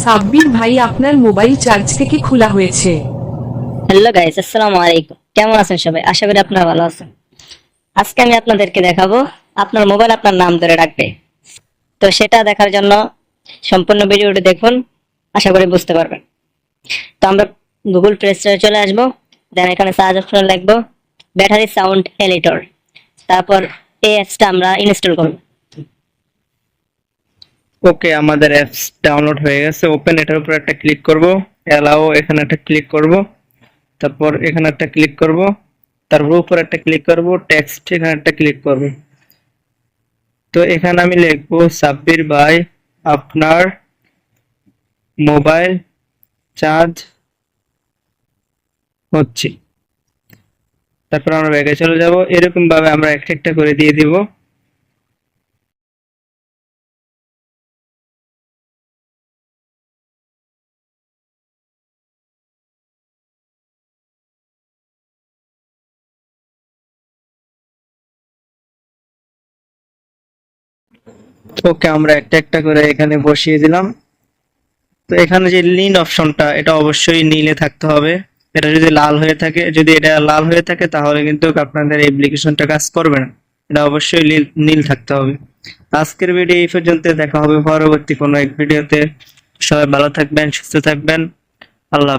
সাব্বির ভাই, আপনার mobile charge থেকে খোলা হয়েছে। হ্যালো গাইস, আসসালামু আলাইকুম। কেমন আছেন সবাই? আশা করি আপনারা ভালো আছেন। আজকে আমি আপনাদেরকে দেখাবো আপনার মোবাইল আপনার নাম ধরে ডাকবে। তো সেটা দেখার জন্য সম্পূর্ণ ভিডিওটি দেখুন, আশা করি বুঝতে পারবেন। তো আমরা গুগল প্লে স্টোরে চলে আসবো, দেন এখানে সার্চ অপশনে লিখবো ব্যাটারি সাউন্ড এডিটর। তারপর এই অ্যাপসটা আমরা ইনস্টল করব। ওকে, আমাদের অ্যাপস ডাউনলোড হয়ে গেছে। ওপেন, এটার উপর একটা ক্লিক করব। অ্যালাও, এখানে একটা ক্লিক করব। তারপর এখানে একটা ক্লিক করব। তারপর উপর একটা ক্লিক করব। টেক্সট, এখানে একটা ক্লিক করব। তো এখানে আমি লিখবো সাব্বির ভাই আপনার মোবাইল চার্জ হচ্ছে। তারপর আমরা ব্যাগে চলে যাব। এরকম ভাবে আমরা একটা একটা করে দিয়ে দিব। ওকে, আমরা একটা একটা করে এখানে বসিয়ে দিলাম। তো এখানে যে নীল অপশনটা, এটা অবশ্যই নীলে থাকতে হবে। এটা যদি লাল হয়ে থাকে, যদি এটা লাল হয়ে থাকে তাহলে কিন্তু আপনাদের অ্যাপ্লিকেশনটা কাজ করবে না। এটা অবশ্যই নীল নীল থাকতে হবে। আজকের ভিডিও এই পর্যন্ত, দেখা হবে পরবর্তী কোনো এক ভিডিওতে। সবাই ভালো থাকবেন, সুস্থ থাকবেন। আল্লাহ হাফেজ।